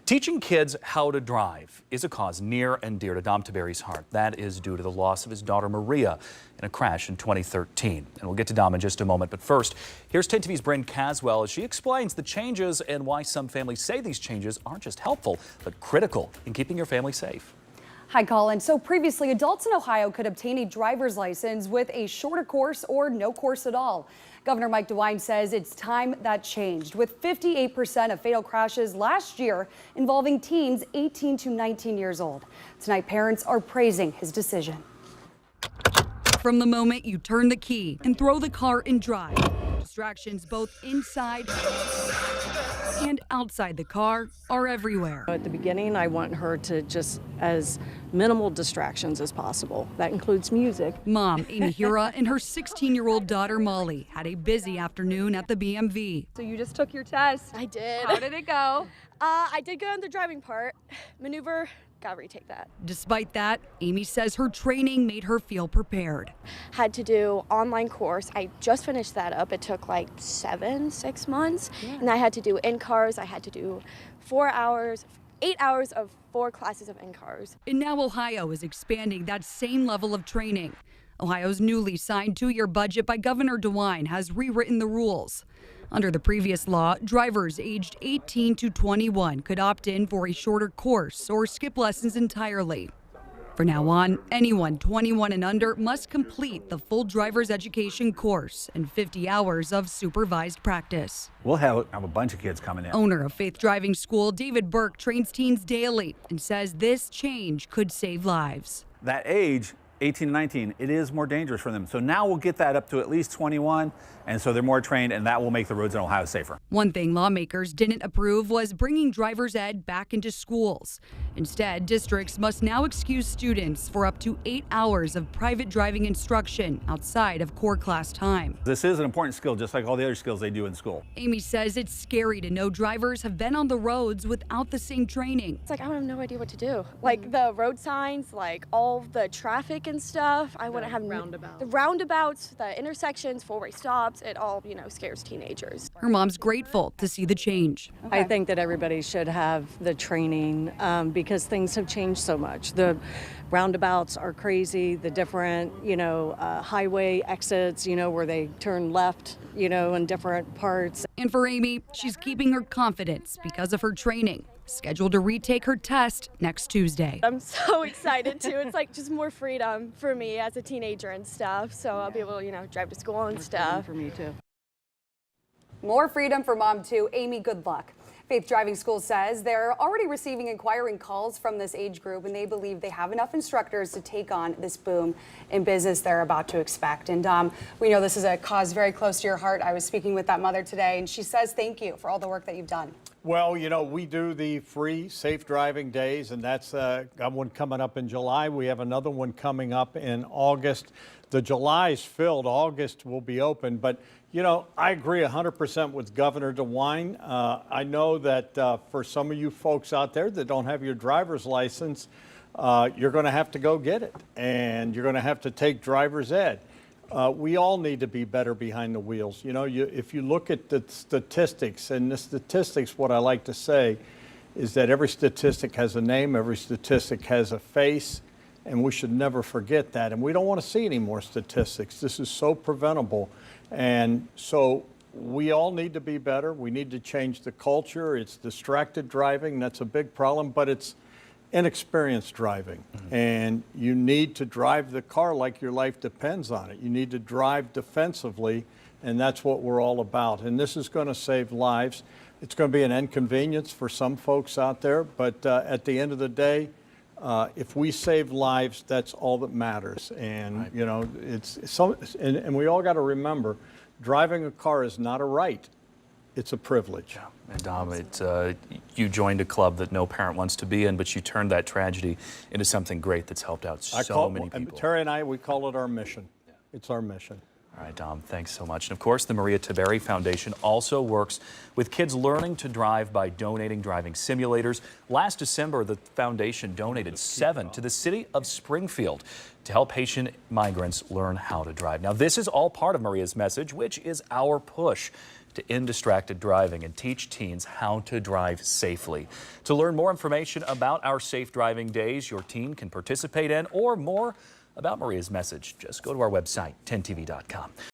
Teaching kids how to drive is a cause near and dear to Dom Tiberi's heart. That is due to the loss of his daughter Maria in a crash in 2013. And we'll get to Dom in just a moment. But first, here's 10 TV's Bryn Caswell as she explains the changes and why some families say these changes aren't just helpful, but critical in keeping your family safe. Hi, Colin. So previously, adults in Ohio could obtain a driver's license with a shorter course or no course at all. Governor Mike DeWine says it's time that changed, with 58% of fatal crashes last year involving teens 18 to 19 years old. Tonight, parents are praising his decision. From the moment you turn the key and throw the car and drive, distractions both inside and outside the car are everywhere. At the beginning, I want her to just as minimal distractions as possible. That includes music. Mom Amy Hira and her 16-year-old daughter Molly had a busy afternoon at the BMV. So you just took your test. I did. How did it go? I did go in the driving part. Maneuver, gotta retake that. Despite that, Amy says her training made her feel prepared. Had to do online course. I just finished that up. It took like 6 months. Yeah. And I had to do in-cars. I had to do 8 hours of 4 classes of in-cars. And now Ohio is expanding that same level of training. Ohio's newly signed 2-year budget by Governor DeWine has rewritten the rules. Under the previous law, drivers aged 18 to 21 could opt in for a shorter course or skip lessons entirely. From now on, anyone 21 and under must complete the full driver's education course and 50 hours of supervised practice. We'll have a bunch of kids coming in. Owner of Faith Driving School, David Burke, trains teens daily and says this change could save lives. That age, 18 to 19, it is more dangerous for them. So now we'll get that up to at least 21, and so they're more trained, and that will make the roads in Ohio safer. One thing lawmakers didn't approve was bringing driver's ed back into schools. Instead, districts must now excuse students for up to 8 hours of private driving instruction outside of core class time. This is an important skill, just like all the other skills they do in school. Amy says it's scary to know drivers have been on the roads without the same training. It's like I have no idea what to do. Like the road signs, like all the traffic and stuff. I wouldn't have the roundabouts, the intersections, four-way stops. It all, scares teenagers. Her mom's grateful to see the change. I think that everybody should have the training because things have changed so much. The roundabouts are crazy, the different, highway exits, where they turn left, in different parts. And for Amy, she's keeping her confidence because of her training. Scheduled to retake her test next Tuesday. I'm so excited too. It's like just more freedom for me as a teenager and stuff. So I'll be able to, drive to school and stuff. For me too. More freedom for mom too. Amy, good luck. Faith Driving School says they're already receiving inquiring calls from this age group, and they believe they have enough instructors to take on this boom in business they're about to expect. And we know this is a cause very close to your heart. I was speaking with that mother today, and she says thank you for all the work that you've done. Well, we do the free safe driving days, and that's got one coming up in July. We have another one coming up in August. The July's filled. August will be open. But, I agree 100% with Governor DeWine. I know that for some of you folks out there that don't have your driver's license, you're going to have to go get it, and you're going to have to take driver's ed. We all need to be better behind the wheels. If you look at the statistics, and the statistics, what I like to say is that every statistic has a name, every statistic has a face, and we should never forget that. And we don't want to see any more statistics. This is so preventable. And so we all need to be better. We need to change the culture. It's distracted driving. That's a big problem, but it's inexperienced driving. And you need to drive the car like your life depends on it. You need to drive defensively, and that's what we're all about. And this is going to save lives. It's going to be an inconvenience for some folks out there, but at the end of the day, if we save lives, that's all that matters. And and we all got to remember, driving a car is not a right. It's a privilege. Yeah. And Dom, you joined a club that no parent wants to be in, but you turned that tragedy into something great that's helped out so many people. Terry and I, we call it our mission. Yeah. It's our mission. All right, Dom, thanks so much. And of course, the Maria Tiberi Foundation also works with kids learning to drive by donating driving simulators. Last December, the foundation donated 7 to the city of Springfield to help Haitian migrants learn how to drive. Now, this is all part of Maria's message, which is our push to end distracted driving and teach teens how to drive safely. To learn more information about our safe driving days your teen can participate in, or more about Maria's message, just go to our website, 10tv.com.